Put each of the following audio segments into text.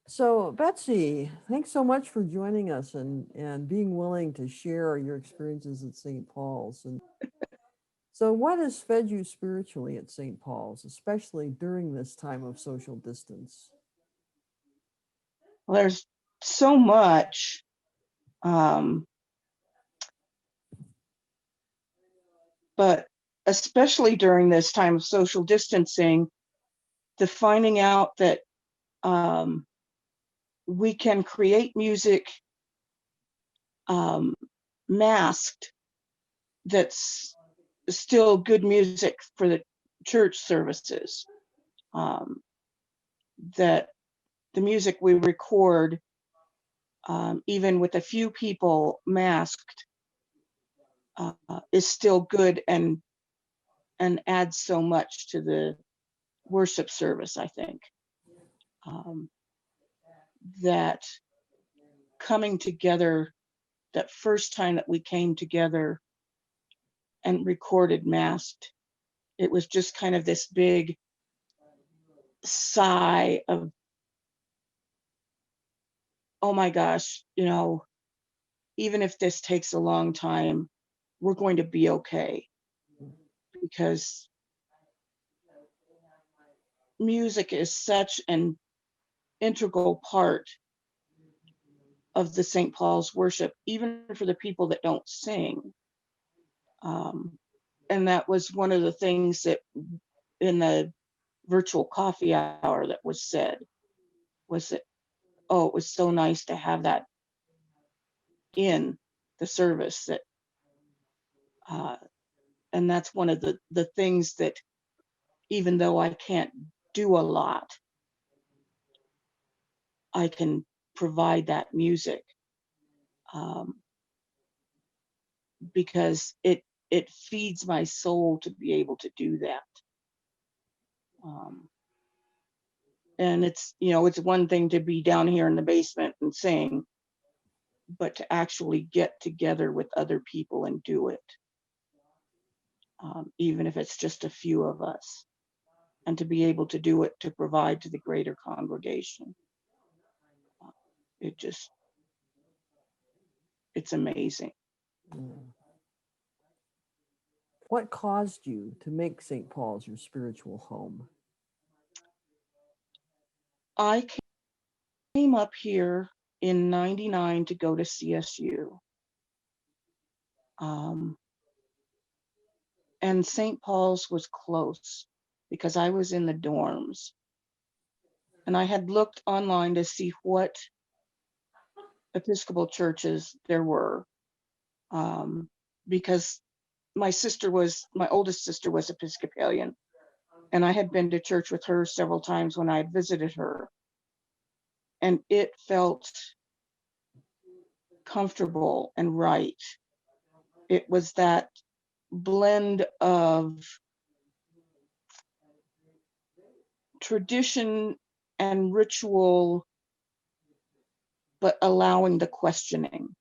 So, Betsy, thanks so much for joining us and being willing to share your experiences at St. Paul's. And so, what has fed you spiritually at St. Paul's, especially during this time of social distance? Well, there's so much, um, but especially during this time of social distancing, the finding out that um, we can create music um, masked that's still good music for the church services, um, that the music we record, even with a few people masked, is still good and adds so much to the worship service, I think. Um, that coming together, that first time that we came together and recorded masked, it was just kind of this big sigh of, oh my gosh, even if this takes a long time, we're going to be okay, because music is such an integral part of the St. Paul's worship, even for the people that don't sing. Um, and that was one of the things that in the virtual coffee hour that was said, was that, oh, it was so nice to have that in the service, that uh, and that's one of the things that, even though I can't do a lot, I can provide that music, um, because it feeds my soul to be able to do that. um, and it's one thing to be down here in the basement and sing, but to actually get together with other people and do it, even if it's just a few of us, and to be able to do it to provide to the greater congregation. Uh, It just, it's amazing. Mm. What caused you to make St. Paul's your spiritual home? I came up here in 99 to go to CSU. Um, and St. Paul's was close because I was in the dorms. And I had looked online to see what Episcopal churches there were, um, because my oldest sister was Episcopalian, and I had been to church with her several times when I had visited her. And it felt comfortable and right. It was that blend of tradition and ritual, but allowing the questioning.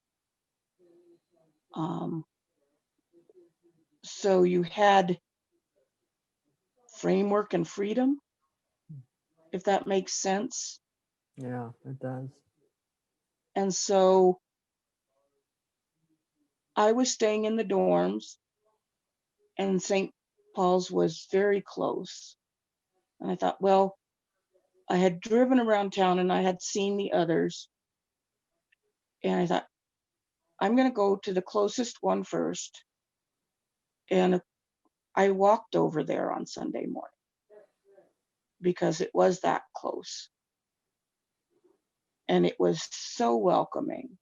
Um, so you had framework and freedom, if that makes sense. Yeah, it does. And so I was staying in the dorms, and St. Paul's was very close. And I thought, well, I had driven around town and I had seen the others. And I thought, I'm going to go to the closest one first. And I walked over there on Sunday morning because it was that close. And it was so welcoming.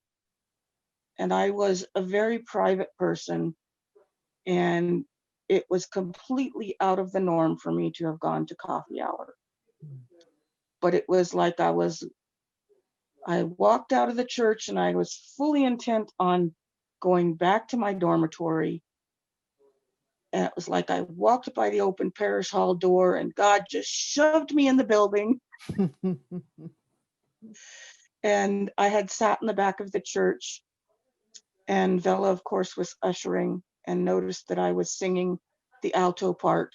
And I was a very private person, and it was completely out of the norm for me to have gone to coffee hour. But it was like I walked out of the church and I was fully intent on going back to my dormitory. And it was like I walked by the open parish hall door and God just shoved me in the building. And I had sat in the back of the church, and Vela, of course, was ushering and noticed that I was singing the alto part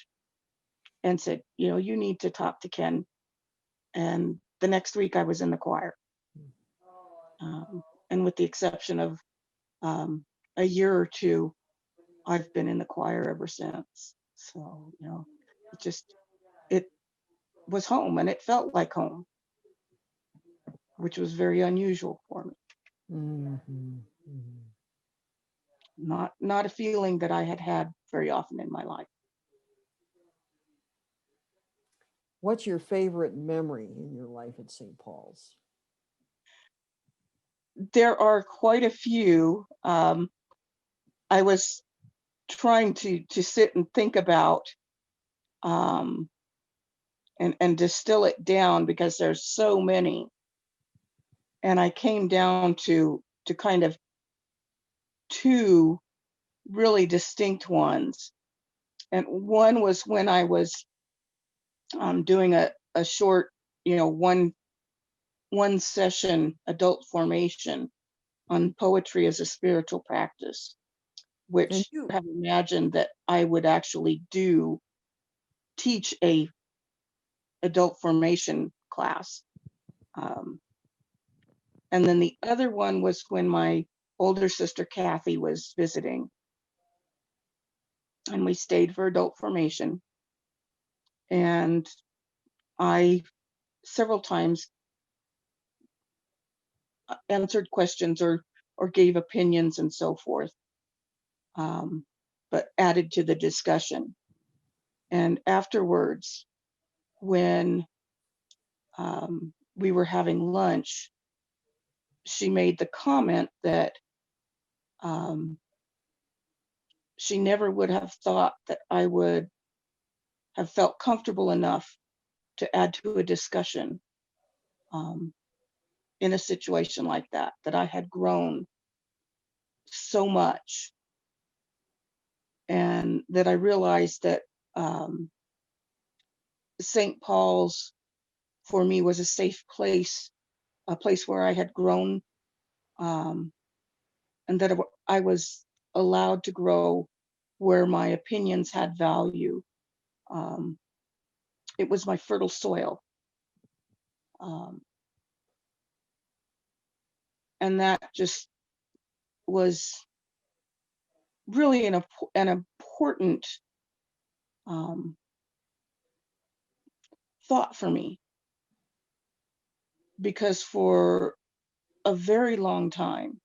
and said, you need to talk to Ken. And the next week I was in the choir. And with the exception of a year or two, I've been in the choir ever since. So, it was home, and it felt like home, which was very unusual for me. Mm-hmm. Mm-hmm. Not a feeling that I had very often in my life. What's your favorite memory in your life at St. Paul's? There are quite a few. I was trying to sit and think about um, and distill it down because there's so many, and I came down to kind of two really distinct ones. And one was when I was doing a short, one session adult formation on poetry as a spiritual practice, And which you, I have imagined that I would actually teach a adult formation class. Um, and then the other one was when my older sister Kathy was visiting, and we stayed for adult formation. And I several times answered questions or gave opinions and so forth, but added to the discussion. And afterwards, when we were having lunch, she made the comment that um, she never would have thought that I would have felt comfortable enough to add to a discussion um, in a situation like that, that I had grown so much, and that I realized that um, St. Paul's for me was a safe place, a place where I had grown, um, and that I was allowed to grow where my opinions had value. Um, it was my fertile soil. Um, and that just was really an important um, thought for me, because for a very long time,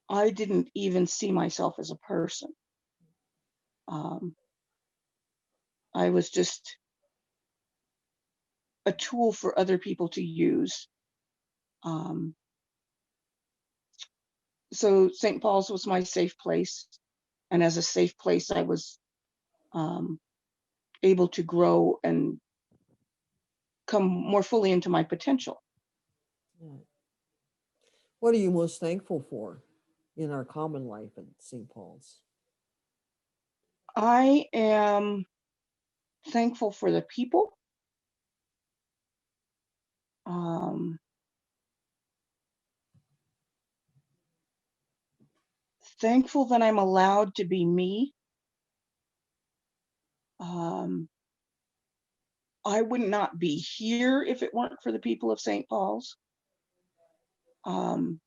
I didn't even see myself as a person. Um, I was just a tool for other people to use. Um, so St. Paul's was my safe place. And as a safe place, I was um, able to grow and come more fully into my potential. yeah. What are you most thankful for in our common life at St. Paul's? I am thankful for the people. Um, Thankful that I'm allowed to be me. Um, I would not be here if it weren't for the people of St. Paul's. Um,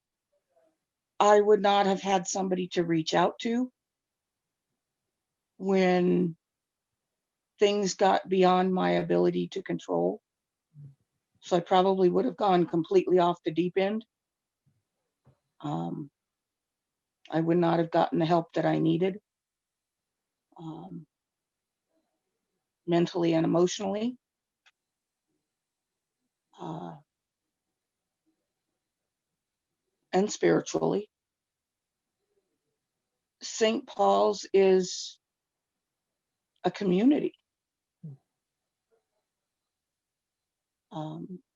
I would not have had somebody to reach out to when things got beyond my ability to control. So I probably would have gone completely off the deep end. Um, I would not have gotten the help that I needed, um, mentally and emotionally. Uh, and spiritually. St. Paul's is a community,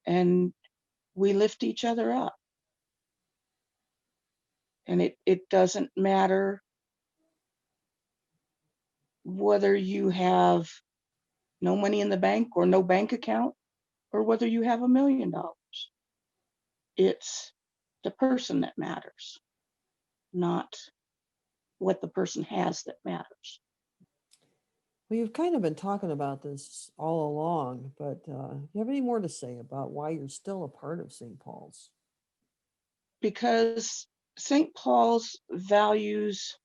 and we lift each other up. And it doesn't matter whether you have no money in the bank or no bank account, or whether you have $1 million. It's the person that matters, not what the person has that matters. Well, you've kind of been talking about this all along, but do you have any more to say about why you're still a part of St. Paul's? because St. Paul's values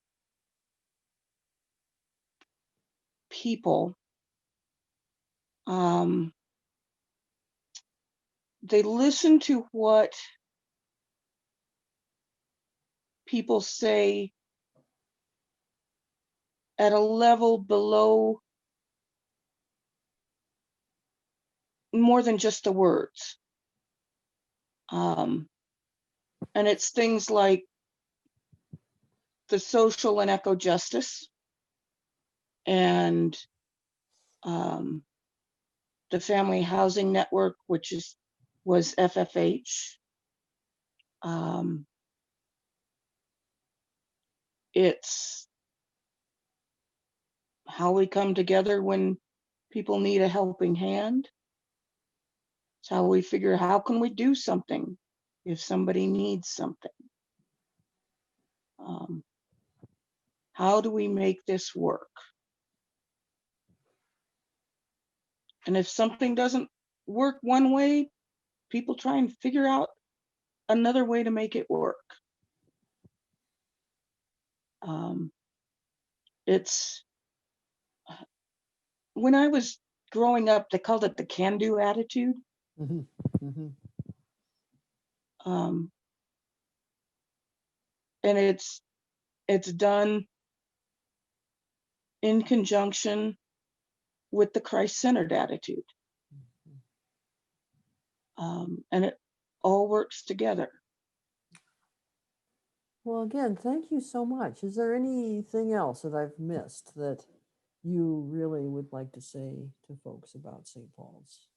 people. Um, they listen to what people say at a level below more than just the words. Um, and it's things like the social and eco justice and um, the family housing network, which was FFH. Um, it's how we come together when people need a helping hand. It's how we figure how can we do something if somebody needs something. Um, how do we make this work? And if something doesn't work one way, people try and figure out another way to make it work. Um, it's when I was growing up, they called it the can-do attitude. Hmm. Hmm. Um, and it's done in conjunction with the Christ-centered attitude. And it all works together. Well, again, thank you so much. Is there anything else that I've missed that you really would like to say to folks about St. Paul's?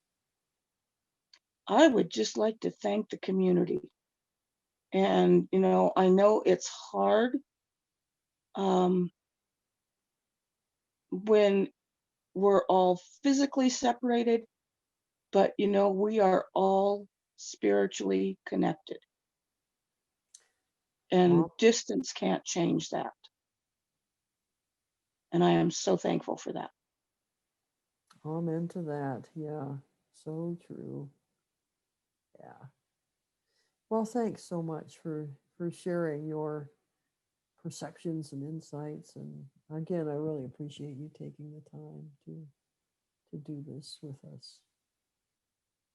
I would just like to thank the community. And, I know it's hard um, when we're all physically separated, but, we are all spiritually connected. And Well, distance can't change that. And I am so thankful for that. amen to that. Yeah, so true. Yeah. Well, thanks so much for sharing your perceptions and insights. And again, I really appreciate you taking the time to do this with us.